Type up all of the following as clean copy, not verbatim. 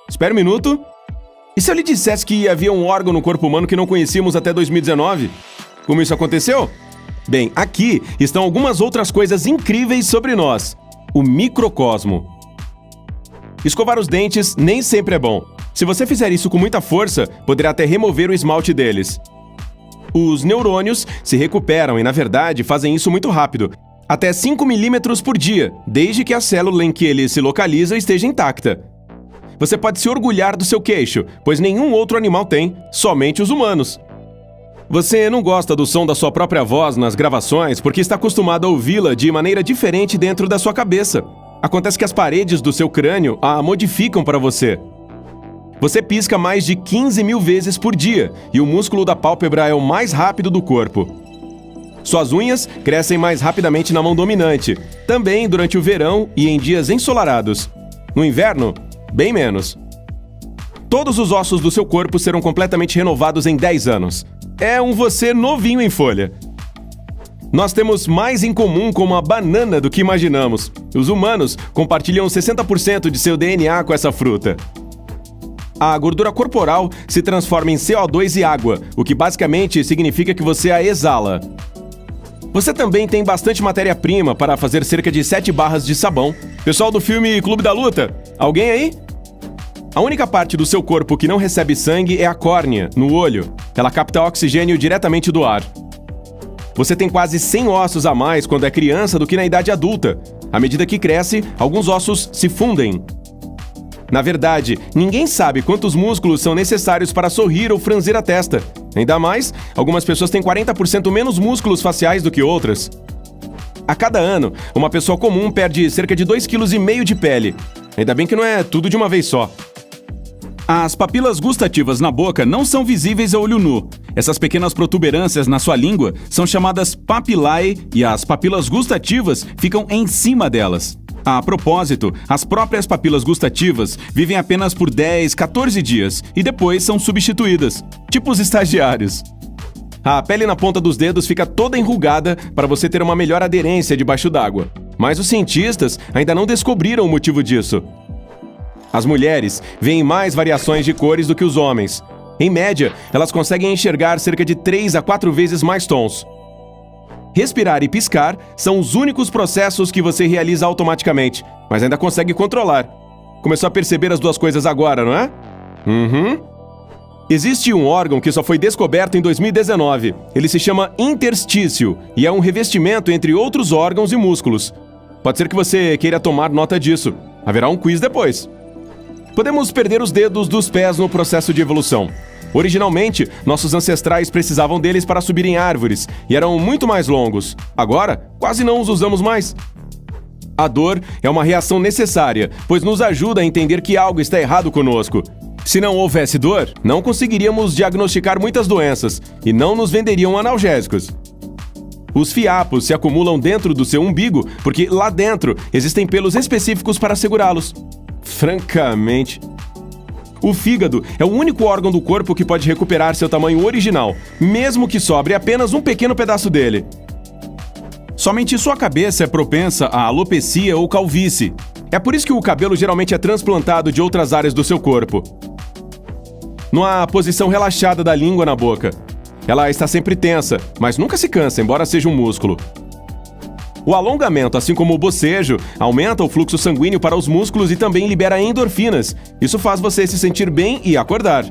Espera um minuto. E se eu lhe dissesse que havia um órgão no corpo humano que não conhecíamos até 2019? Como isso aconteceu? Bem, aqui estão algumas outras coisas incríveis sobre nós. O microcosmo. Escovar os dentes nem sempre é bom. Se você fizer isso com muita força, poderá até remover o esmalte deles. Os neurônios se recuperam e, na verdade, fazem isso muito rápido. Até 5 milímetros por dia, desde que a célula em que ele se localiza esteja intacta. Você pode se orgulhar do seu queixo, pois nenhum outro animal tem, somente os humanos. Você não gosta do som da sua própria voz nas gravações porque está acostumado a ouvi-la de maneira diferente dentro da sua cabeça. Acontece que as paredes do seu crânio a modificam para você. Você pisca mais de 15 mil vezes por dia e o músculo da pálpebra é o mais rápido do corpo. Suas unhas crescem mais rapidamente na mão dominante, também durante o verão e em dias ensolarados. No inverno, bem menos. Todos os ossos do seu corpo serão completamente renovados em 10 anos. É um você novinho em folha. Nós temos mais em comum com uma banana do que imaginamos. Os humanos compartilham 60% de seu DNA com essa fruta. A gordura corporal se transforma em CO2 e água, o que basicamente significa que você a exala. Você também tem bastante matéria-prima para fazer cerca de 7 barras de sabão. Pessoal do filme Clube da Luta, alguém aí? A única parte do seu corpo que não recebe sangue é a córnea, no olho. Ela capta oxigênio diretamente do ar. Você tem quase 100 ossos a mais quando é criança do que na idade adulta. À medida que cresce, alguns ossos se fundem. Na verdade, ninguém sabe quantos músculos são necessários para sorrir ou franzir a testa. Ainda mais, algumas pessoas têm 40% menos músculos faciais do que outras. A cada ano, uma pessoa comum perde cerca de 2,5 kg de pele. Ainda bem que não é tudo de uma vez só. As papilas gustativas na boca não são visíveis a olho nu. Essas pequenas protuberâncias na sua língua são chamadas papilae e as papilas gustativas ficam em cima delas. A propósito, as próprias papilas gustativas vivem apenas por 10, 14 dias e depois são substituídas, tipo os estagiários. A pele na ponta dos dedos fica toda enrugada para você ter uma melhor aderência debaixo d'água. Mas os cientistas ainda não descobriram o motivo disso. As mulheres veem mais variações de cores do que os homens. Em média, elas conseguem enxergar cerca de 3 a 4 vezes mais tons. Respirar e piscar são os únicos processos que você realiza automaticamente, mas ainda consegue controlar. Começou a perceber as duas coisas agora, não é? Existe um órgão que só foi descoberto em 2019. Ele se chama interstício e é um revestimento entre outros órgãos e músculos. Pode ser que você queira tomar nota disso. Haverá um quiz depois. Podemos perder os dedos dos pés no processo de evolução. Originalmente, nossos ancestrais precisavam deles para subir em árvores e eram muito mais longos. Agora, quase não os usamos mais. A dor é uma reação necessária, pois nos ajuda a entender que algo está errado conosco. Se não houvesse dor, não conseguiríamos diagnosticar muitas doenças e não nos venderiam analgésicos. Os fiapos se acumulam dentro do seu umbigo porque lá dentro existem pelos específicos para segurá-los. Francamente... O fígado é o único órgão do corpo que pode recuperar seu tamanho original, mesmo que sobre apenas um pequeno pedaço dele. Somente sua cabeça é propensa à alopecia ou calvície. É por isso que o cabelo geralmente é transplantado de outras áreas do seu corpo. Não há posição relaxada da língua na boca. Ela está sempre tensa, mas nunca se cansa, embora seja um músculo. O alongamento, assim como o bocejo, aumenta o fluxo sanguíneo para os músculos e também libera endorfinas. Isso faz você se sentir bem e acordar.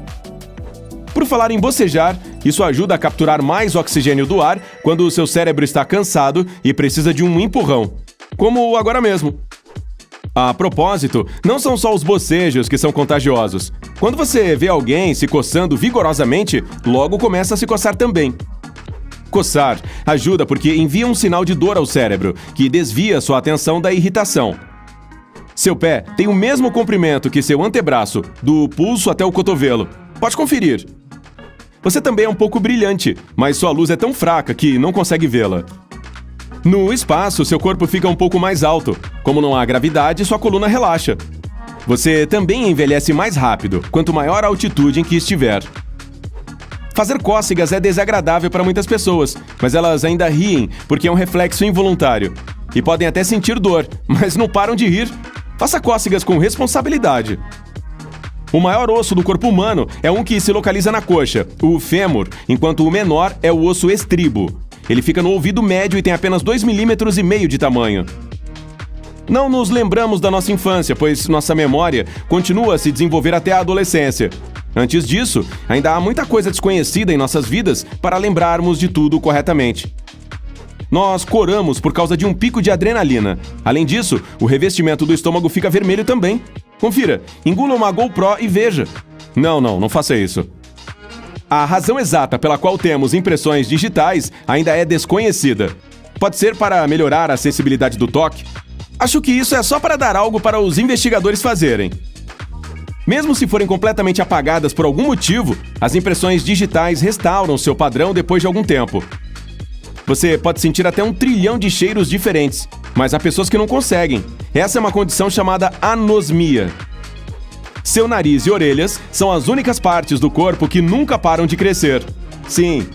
Por falar em bocejar, isso ajuda a capturar mais oxigênio do ar quando o seu cérebro está cansado e precisa de um empurrão, como agora mesmo. A propósito, não são só os bocejos que são contagiosos. Quando você vê alguém se coçando vigorosamente, logo começa a se coçar também. Coçar ajuda porque envia um sinal de dor ao cérebro, que desvia sua atenção da irritação. Seu pé tem o mesmo comprimento que seu antebraço, do pulso até o cotovelo. Pode conferir. Você também é um pouco brilhante, mas sua luz é tão fraca que não consegue vê-la. No espaço, seu corpo fica um pouco mais alto. Como não há gravidade, sua coluna relaxa. Você também envelhece mais rápido, quanto maior a altitude em que estiver. Fazer cócegas é desagradável para muitas pessoas, mas elas ainda riem porque é um reflexo involuntário. E podem até sentir dor, mas não param de rir. Faça cócegas com responsabilidade. O maior osso do corpo humano é um que se localiza na coxa, o fêmur, enquanto o menor é o osso estribo. Ele fica no ouvido médio e tem apenas 2,5 milímetros de tamanho. Não nos lembramos da nossa infância, pois nossa memória continua a se desenvolver até a adolescência. Antes disso, ainda há muita coisa desconhecida em nossas vidas para lembrarmos de tudo corretamente. Nós coramos por causa de um pico de adrenalina. Além disso, o revestimento do estômago fica vermelho também. Confira, engula uma GoPro e veja. Não faça isso. A razão exata pela qual temos impressões digitais ainda é desconhecida. Pode ser para melhorar a sensibilidade do toque? Acho que isso é só para dar algo para os investigadores fazerem. Mesmo se forem completamente apagadas por algum motivo, as impressões digitais restauram seu padrão depois de algum tempo. Você pode sentir até 1 trilhão de cheiros diferentes, mas há pessoas que não conseguem. Essa é uma condição chamada anosmia. Seu nariz e orelhas são as únicas partes do corpo que nunca param de crescer. Sim.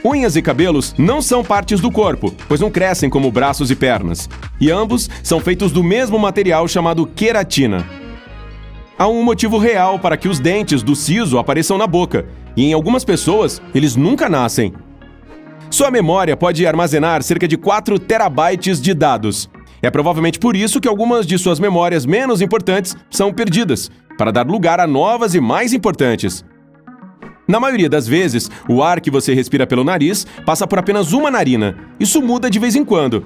Unhas e cabelos não são partes do corpo, pois não crescem como braços e pernas. E ambos são feitos do mesmo material chamado queratina. Há um motivo real para que os dentes do siso apareçam na boca, e em algumas pessoas, eles nunca nascem. Sua memória pode armazenar cerca de 4 terabytes de dados. É provavelmente por isso que algumas de suas memórias menos importantes são perdidas, para dar lugar a novas e mais importantes. Na maioria das vezes, o ar que você respira pelo nariz passa por apenas uma narina. Isso muda de vez em quando.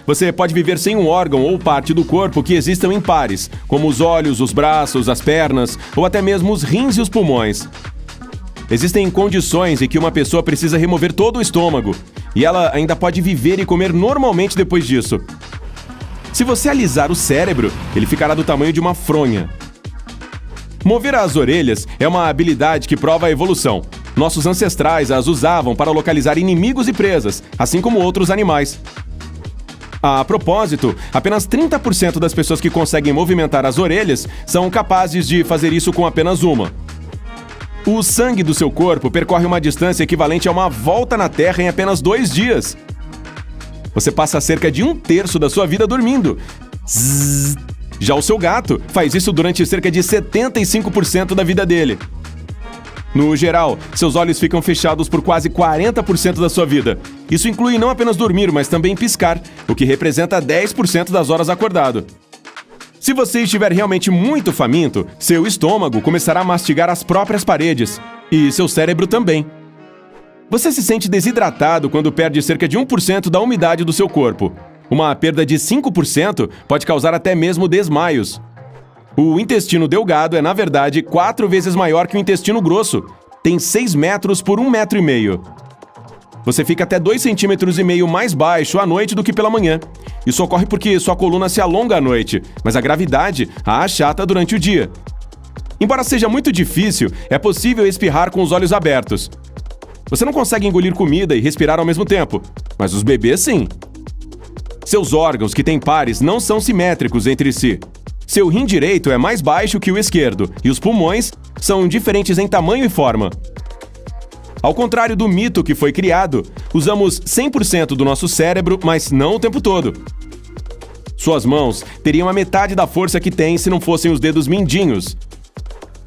Você pode viver sem um órgão ou parte do corpo que existam em pares, como os olhos, os braços, as pernas ou até mesmo os rins e os pulmões. Existem condições em que uma pessoa precisa remover todo o estômago, e ela ainda pode viver e comer normalmente depois disso. Se você alisar o cérebro, ele ficará do tamanho de uma fronha. Mover as orelhas é uma habilidade que prova a evolução. Nossos ancestrais as usavam para localizar inimigos e presas, assim como outros animais. A propósito, apenas 30% das pessoas que conseguem movimentar as orelhas são capazes de fazer isso com apenas uma. O sangue do seu corpo percorre uma distância equivalente a uma volta na Terra em apenas 2 dias. Você passa cerca de 1/3 da sua vida dormindo. Zzz. Já o seu gato faz isso durante cerca de 75% da vida dele. No geral, seus olhos ficam fechados por quase 40% da sua vida. Isso inclui não apenas dormir, mas também piscar, o que representa 10% das horas acordado. Se você estiver realmente muito faminto, seu estômago começará a mastigar as próprias paredes. E seu cérebro também. Você se sente desidratado quando perde cerca de 1% da umidade do seu corpo. Uma perda de 5% pode causar até mesmo desmaios. O intestino delgado é, na verdade, 4 vezes maior que o intestino grosso. Tem 6 metros por 1,5 metro. Você fica até 2,5 cm mais baixo à noite do que pela manhã. Isso ocorre porque sua coluna se alonga à noite, mas a gravidade a achata durante o dia. Embora seja muito difícil, é possível espirrar com os olhos abertos. Você não consegue engolir comida e respirar ao mesmo tempo, mas os bebês sim. Seus órgãos, que têm pares, não são simétricos entre si. Seu rim direito é mais baixo que o esquerdo, e os pulmões são diferentes em tamanho e forma. Ao contrário do mito que foi criado, usamos 100% do nosso cérebro, mas não o tempo todo. Suas mãos teriam a metade da força que têm se não fossem os dedos mindinhos.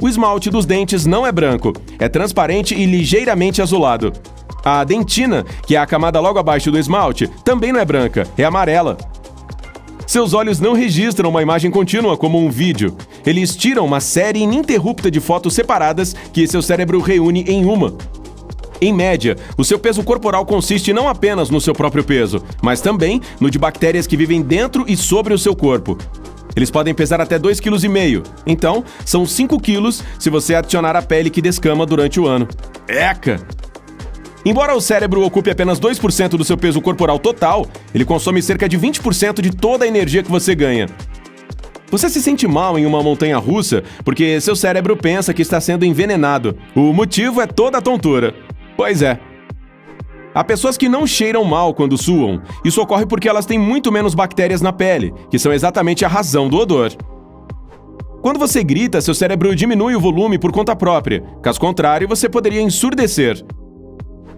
O esmalte dos dentes não é branco, é transparente e ligeiramente azulado. A dentina, que é a camada logo abaixo do esmalte, também não é branca, é amarela. Seus olhos não registram uma imagem contínua como um vídeo. Eles tiram uma série ininterrupta de fotos separadas que seu cérebro reúne em uma. Em média, o seu peso corporal consiste não apenas no seu próprio peso, mas também no de bactérias que vivem dentro e sobre o seu corpo. Eles podem pesar até 2,5 kg, então são 5 kg se você adicionar a pele que descama durante o ano. Eca! Embora o cérebro ocupe apenas 2% do seu peso corporal total, ele consome cerca de 20% de toda a energia que você ganha. Você se sente mal em uma montanha-russa porque seu cérebro pensa que está sendo envenenado. O motivo é toda a tontura. Pois é. Há pessoas que não cheiram mal quando suam. Isso ocorre porque elas têm muito menos bactérias na pele, que são exatamente a razão do odor. Quando você grita, seu cérebro diminui o volume por conta própria. Caso contrário, você poderia ensurdecer.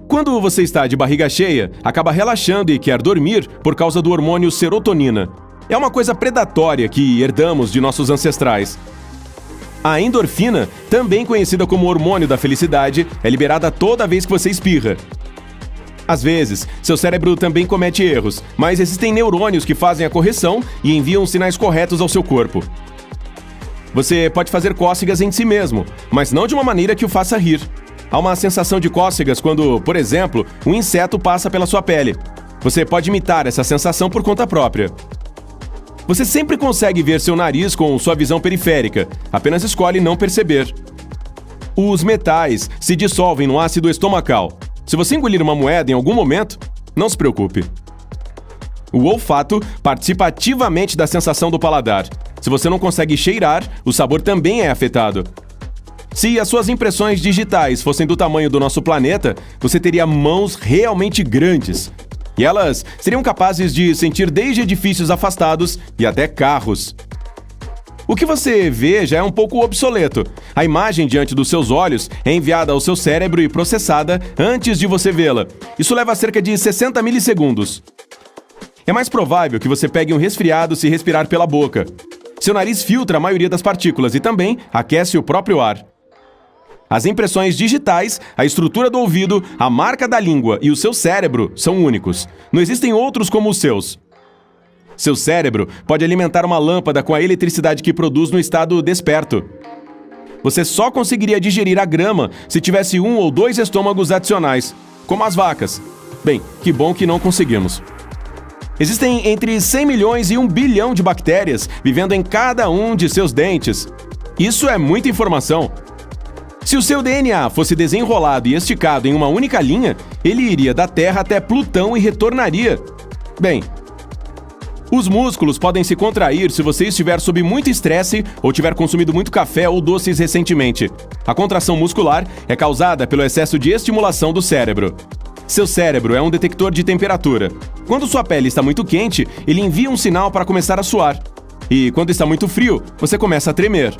Quando você está de barriga cheia, acaba relaxando e quer dormir por causa do hormônio serotonina. É uma coisa predatória que herdamos de nossos ancestrais. A endorfina, também conhecida como hormônio da felicidade, é liberada toda vez que você espirra. Às vezes, seu cérebro também comete erros, mas existem neurônios que fazem a correção e enviam os sinais corretos ao seu corpo. Você pode fazer cócegas em si mesmo, mas não de uma maneira que o faça rir. Há uma sensação de cócegas quando, por exemplo, um inseto passa pela sua pele. Você pode imitar essa sensação por conta própria. Você sempre consegue ver seu nariz com sua visão periférica, apenas escolhe não perceber. Os metais se dissolvem no ácido estomacal. Se você engolir uma moeda em algum momento, não se preocupe. O olfato participa ativamente da sensação do paladar. Se você não consegue cheirar, o sabor também é afetado. Se as suas impressões digitais fossem do tamanho do nosso planeta, você teria mãos realmente grandes. E elas seriam capazes de sentir desde edifícios afastados e até carros. O que você vê já é um pouco obsoleto. A imagem diante dos seus olhos é enviada ao seu cérebro e processada antes de você vê-la. Isso leva cerca de 60 milissegundos. É mais provável que você pegue um resfriado se respirar pela boca. Seu nariz filtra a maioria das partículas e também aquece o próprio ar. As impressões digitais, a estrutura do ouvido, a marca da língua e o seu cérebro são únicos. Não existem outros como os seus. Seu cérebro pode alimentar uma lâmpada com a eletricidade que produz no estado desperto. Você só conseguiria digerir a grama se tivesse 1 ou 2 estômagos adicionais, como as vacas. Bem, que bom que não conseguimos. Existem entre 100 milhões e 1 bilhão de bactérias vivendo em cada um de seus dentes. Isso é muita informação. Se o seu DNA fosse desenrolado e esticado em uma única linha, ele iria da Terra até Plutão e retornaria. Bem, os músculos podem se contrair se você estiver sob muito estresse ou tiver consumido muito café ou doces recentemente. A contração muscular é causada pelo excesso de estimulação do cérebro. Seu cérebro é um detector de temperatura. Quando sua pele está muito quente, ele envia um sinal para começar a suar. E quando está muito frio, você começa a tremer.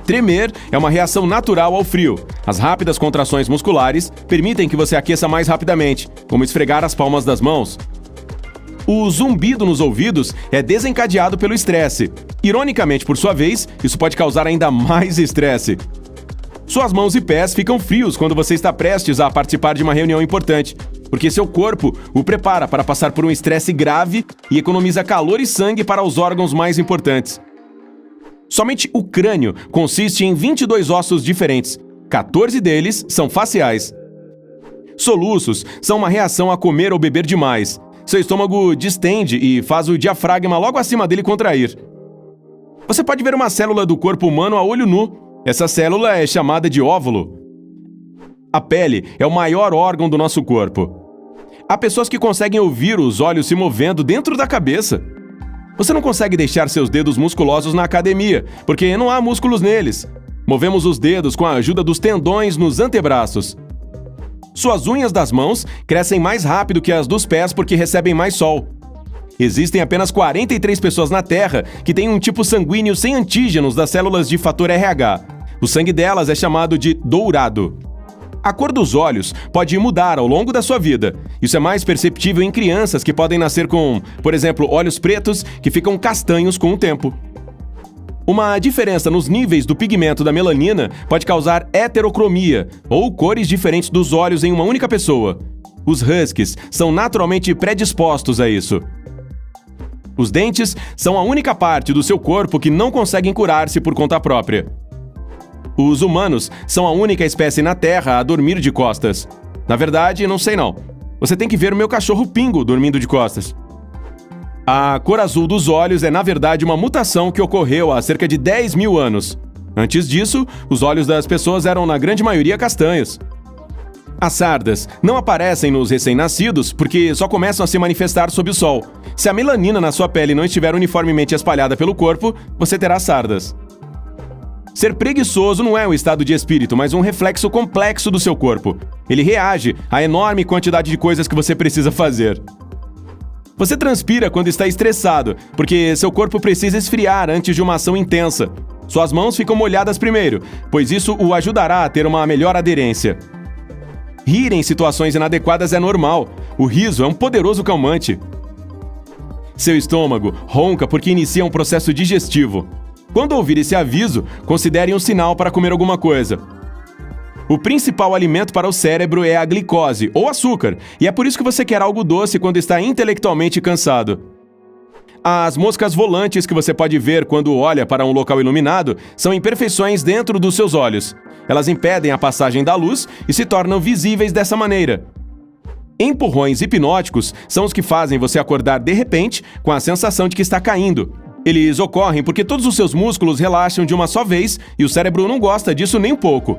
Tremer é uma reação natural ao frio. As rápidas contrações musculares permitem que você aqueça mais rapidamente, como esfregar as palmas das mãos. O zumbido nos ouvidos é desencadeado pelo estresse. Ironicamente, por sua vez, isso pode causar ainda mais estresse. Suas mãos e pés ficam frios quando você está prestes a participar de uma reunião importante, porque seu corpo o prepara para passar por um estresse grave e economiza calor e sangue para os órgãos mais importantes. Somente o crânio consiste em 22 ossos diferentes. 14 deles são faciais. Soluços são uma reação a comer ou beber demais. Seu estômago distende e faz o diafragma logo acima dele contrair. Você pode ver uma célula do corpo humano a olho nu. Essa célula é chamada de óvulo. A pele é o maior órgão do nosso corpo. Há pessoas que conseguem ouvir os olhos se movendo dentro da cabeça. Você não consegue deixar seus dedos musculosos na academia, porque não há músculos neles. Movemos os dedos com a ajuda dos tendões nos antebraços. Suas unhas das mãos crescem mais rápido que as dos pés porque recebem mais sol. Existem apenas 43 pessoas na Terra que têm um tipo sanguíneo sem antígenos das células de fator RH. O sangue delas é chamado de dourado. A cor dos olhos pode mudar ao longo da sua vida. Isso é mais perceptível em crianças que podem nascer com, por exemplo, olhos pretos que ficam castanhos com o tempo. Uma diferença nos níveis do pigmento da melanina pode causar heterocromia, ou cores diferentes dos olhos em uma única pessoa. Os huskies são naturalmente predispostos a isso. Os dentes são a única parte do seu corpo que não conseguem curar-se por conta própria. Os humanos são a única espécie na Terra a dormir de costas. Na verdade, não sei não. Você tem que ver o meu cachorro Pingo dormindo de costas. A cor azul dos olhos é, na verdade, uma mutação que ocorreu há cerca de 10 mil anos. Antes disso, os olhos das pessoas eram, na grande maioria, castanhos. As sardas não aparecem nos recém-nascidos porque só começam a se manifestar sob o sol. Se a melanina na sua pele não estiver uniformemente espalhada pelo corpo, você terá sardas. Ser preguiçoso não é um estado de espírito, mas um reflexo complexo do seu corpo. Ele reage à enorme quantidade de coisas que você precisa fazer. Você transpira quando está estressado, porque seu corpo precisa esfriar antes de uma ação intensa. Suas mãos ficam molhadas primeiro, pois isso o ajudará a ter uma melhor aderência. Rir em situações inadequadas é normal. O riso é um poderoso calmante. Seu estômago ronca porque inicia um processo digestivo. Quando ouvir esse aviso, considere um sinal para comer alguma coisa. O principal alimento para o cérebro é a glicose, ou açúcar, e é por isso que você quer algo doce quando está intelectualmente cansado. As moscas volantes que você pode ver quando olha para um local iluminado são imperfeições dentro dos seus olhos. Elas impedem a passagem da luz e se tornam visíveis dessa maneira. Empurrões hipnóticos são os que fazem você acordar de repente com a sensação de que está caindo. Eles ocorrem porque todos os seus músculos relaxam de uma só vez e o cérebro não gosta disso nem um pouco.